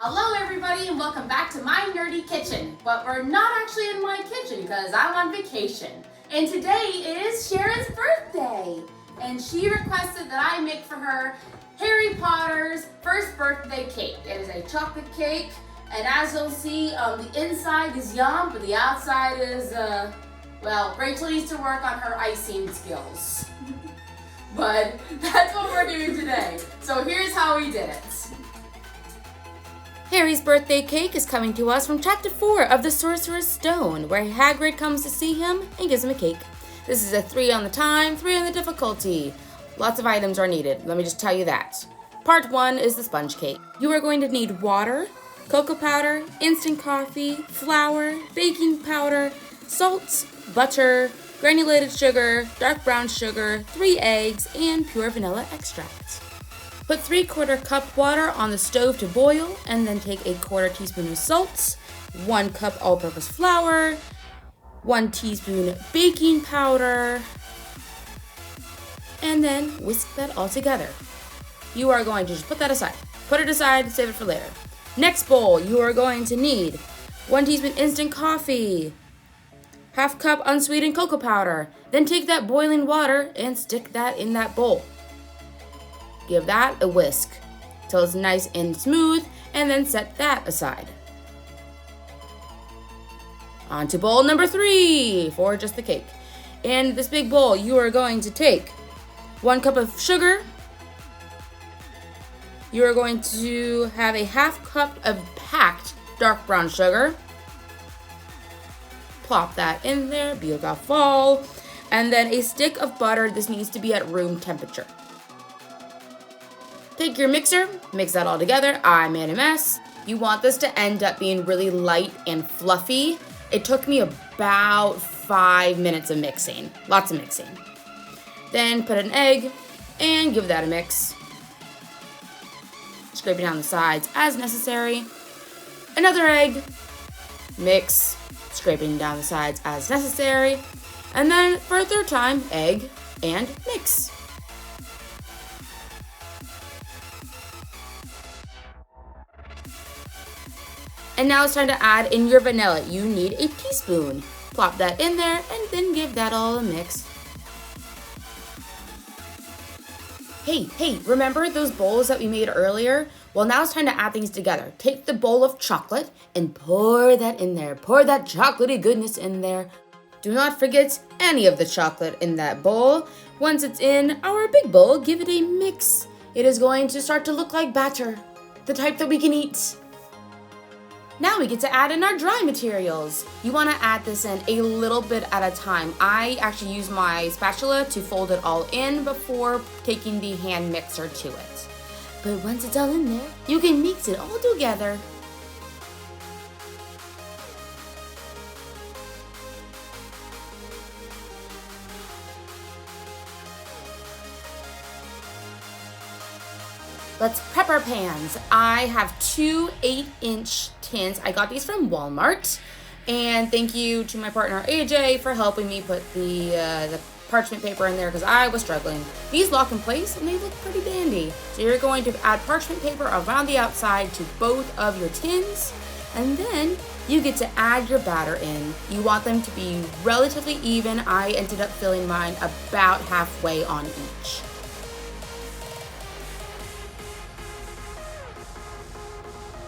Hello everybody and welcome back to My Nerdy Kitchen. But we're not actually in my kitchen because I'm on vacation. And today is Sharon's birthday. And she requested that I make for her Harry Potter's first birthday cake. It is a chocolate cake. And as you'll see, the inside is yum, but the outside is, well, Rachel needs to work on her icing skills. But that's what we're doing today. So here's how we did it. Harry's birthday cake is coming to us from Chapter 4 of the Sorcerer's Stone, where Hagrid comes to see him and gives him a cake. This is a 3 on the time, 3 on the difficulty. Lots of items are needed, let me just tell you that. Part 1 is the sponge cake. You are going to need water, cocoa powder, instant coffee, flour, baking powder, salt, butter, granulated sugar, dark brown sugar, 3 eggs, and pure vanilla extract. Put 3/4 cup water on the stove to boil, and then take a 1/4 teaspoon of salt, 1 cup all-purpose flour, 1 teaspoon baking powder, and then whisk that all together. You are going to just put that aside. Put it aside, save it for later. Next bowl, you are going to need 1 teaspoon instant coffee, 1/2 cup unsweetened cocoa powder. Then take that boiling water and stick that in that bowl. Give that a whisk till it's nice and smooth, and then set that aside. On to bowl number 3 for just the cake. In this big bowl, you are going to take 1 cup of sugar. You are going to have a 1/2 cup of packed dark brown sugar. Plop that in there, beautiful. And then a stick of butter. This needs to be at room temperature. Take your mixer, mix that all together. I made a mess. You want this to end up being really light and fluffy. It took me about 5 minutes of mixing, lots of mixing. Then put an egg and give that a mix. Scraping down the sides as necessary. Another egg, mix, scraping down the sides as necessary. And then for a 3rd time, egg and mix. And now it's time to add in your vanilla. You need a teaspoon. Plop that in there and then give that all a mix. Hey, remember those bowls that we made earlier? Well, now it's time to add things together. Take the bowl of chocolate and pour that in there. Pour that chocolatey goodness in there. Do not forget any of the chocolate in that bowl. Once it's in our big bowl, give it a mix. It is going to start to look like batter, the type that we can eat. Now we get to add in our dry materials. You want to add this in a little bit at a time. I actually use my spatula to fold it all in before taking the hand mixer to it. But once it's all in there, you can mix it all together. Let's prep our pans. I have 2 8-inch tins. I got these from Walmart. And thank you to my partner AJ for helping me put the parchment paper in there because I was struggling. These lock in place and they look pretty dandy. So you're going to add parchment paper around the outside to both of your tins. And then you get to add your batter in. You want them to be relatively even. I ended up filling mine about halfway on each.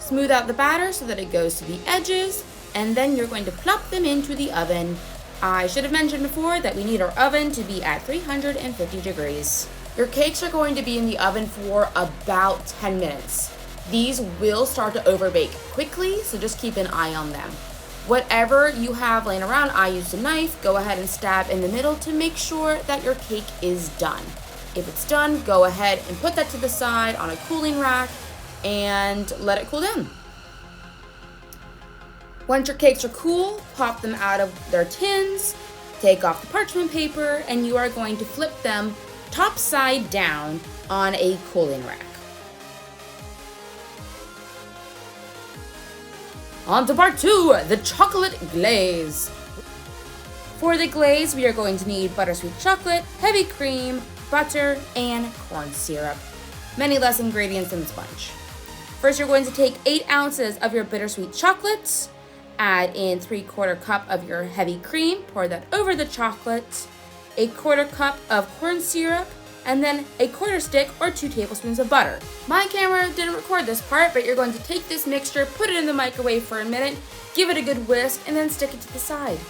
Smooth out the batter so that it goes to the edges, and then you're going to plop them into the oven. I should have mentioned before that we need our oven to be at 350 degrees. Your cakes are going to be in the oven for about 10 minutes. These will start to overbake quickly, so just keep an eye on them. Whatever you have laying around, I used a knife, go ahead and stab in the middle to make sure that your cake is done. If it's done, go ahead and put that to the side on a cooling rack and let it cool down. Once your cakes are cool, pop them out of their tins, take off the parchment paper, and you are going to flip them top side down on a cooling rack. On to part 2, the chocolate glaze. For the glaze, we are going to need buttersweet chocolate, heavy cream, butter, and corn syrup. Many less ingredients than the sponge. First, you're going to take 8 ounces of your bittersweet chocolates, add in 3/4 cup of your heavy cream, pour that over the chocolate, 1/4 cup of corn syrup, and then 1/4 stick or 2 tablespoons of butter. My camera didn't record this part, but you're going to take this mixture, put it in the microwave for a minute, give it a good whisk, and then stick it to the side.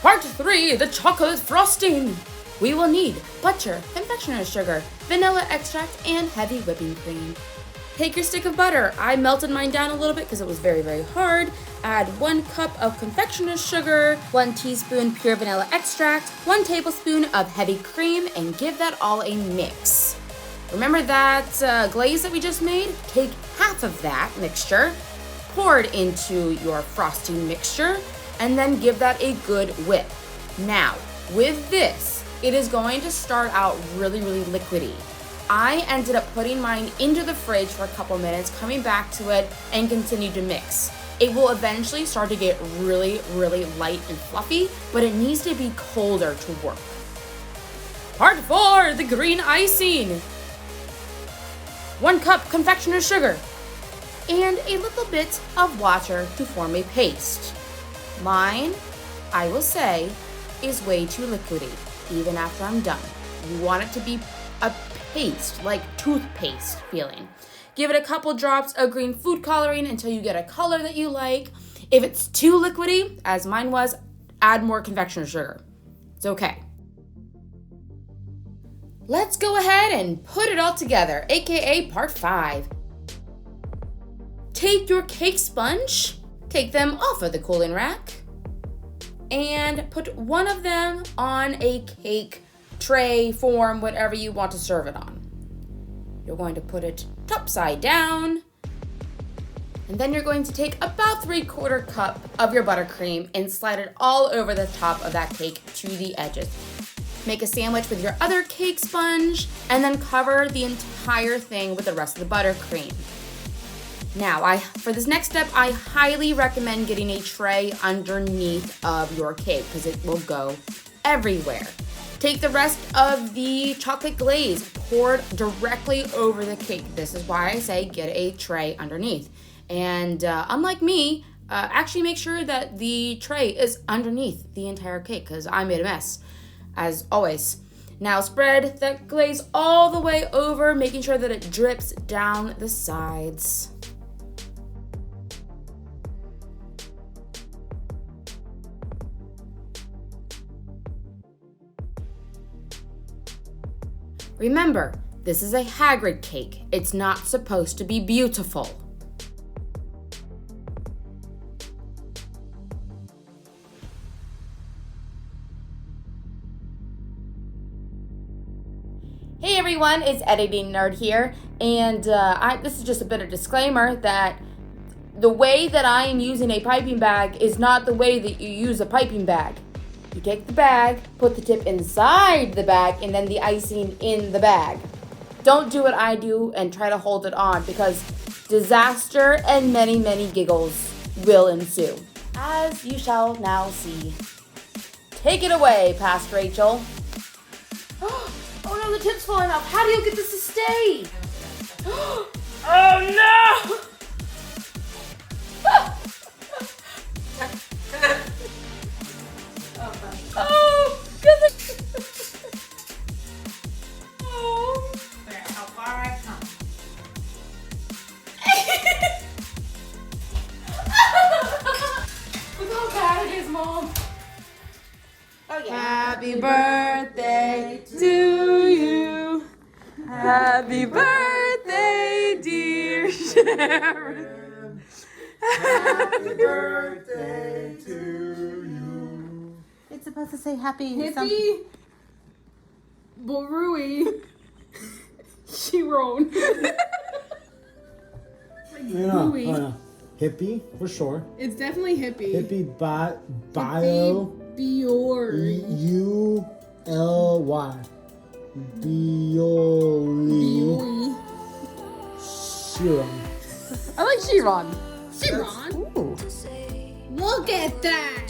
Part 3, the chocolate frosting. We will need butter, confectioner's sugar, vanilla extract, and heavy whipping cream. Take your stick of butter. I melted mine down a little bit because it was very, very hard. Add 1 cup of confectioner's sugar, 1 teaspoon pure vanilla extract, 1 tablespoon of heavy cream, and give that all a mix. Remember that glaze that we just made? Take half of that mixture, pour it into your frosting mixture, and then give that a good whip. Now, with this, it is going to start out really, really liquidy. I ended up putting mine into the fridge for a couple minutes, coming back to it, and continued to mix. It will eventually start to get really, really light and fluffy, but it needs to be colder to work. Part 4, the green icing. 1 cup confectioner's sugar, and a little bit of water to form a paste. Mine, I will say, is way too liquidy, even after I'm done. You want it to be a paste, like toothpaste feeling. Give it a couple drops of green food coloring until you get a color that you like. If it's too liquidy, as mine was, add more confectioner's sugar. It's okay. Let's go ahead and put it all together, aka part 5. Take your cake sponge, take them off of the cooling rack, and put one of them on a cake tray, form, whatever you want to serve it on. You're going to put it top side down, and then you're going to take about 3/4 cup of your buttercream and slide it all over the top of that cake to the edges. Make a sandwich with your other cake sponge, and then cover the entire thing with the rest of the buttercream. Now, for this next step, I highly recommend getting a tray underneath of your cake because it will go everywhere. Take the rest of the chocolate glaze, pour it directly over the cake. This is why I say get a tray underneath. And unlike me, actually make sure that the tray is underneath the entire cake because I made a mess, as always. Now spread that glaze all the way over, making sure that it drips down the sides. Remember, this is a Hagrid cake. It's not supposed to be beautiful. Hey everyone, it's Editing Nerd here, and this is just a bit of disclaimer that the way that I am using a piping bag is not the way that you use a piping bag. You take the bag, put the tip inside the bag, and then the icing in the bag. Don't do what I do and try to hold it on because disaster and many, many giggles will ensue, as you shall now see. Take it away, Past Rachel. Oh no, the tip's falling off. How do you get this to stay? Oh no! Oh, goodness. Oh. Look at how far I've come. Look how bad it is, Mom. Oh yeah. Happy birthday to you. Happy birthday, dear Sharon. Happy birthday to you. It's supposed to say happy. Hippie Borui Chiron. Yeah. Hippie for sure. It's definitely hippie. Hippie bio Biori. ULY. Bioli. Biori. Shiram. I like Chiron. Chiron. Ooh. Look at that.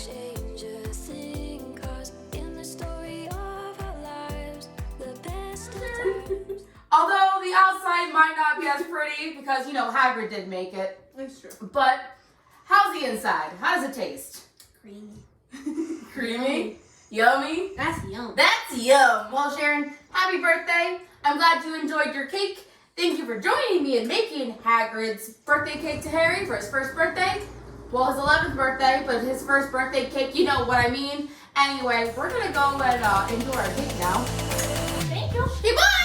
Although the outside might not be as pretty because, you know, Hagrid did make it. That's true. But how's the inside? How does it taste? Creamy. Creamy? Yummy? That's yum. That's yum. Well, Sharon, happy birthday. I'm glad you enjoyed your cake. Thank you for joining me in making Hagrid's birthday cake to Harry for his first birthday. Well, his 11th birthday, but his first birthday cake, you know what I mean. Anyway, we're going to go and enjoy our cake now. Thank you. Okay, bye.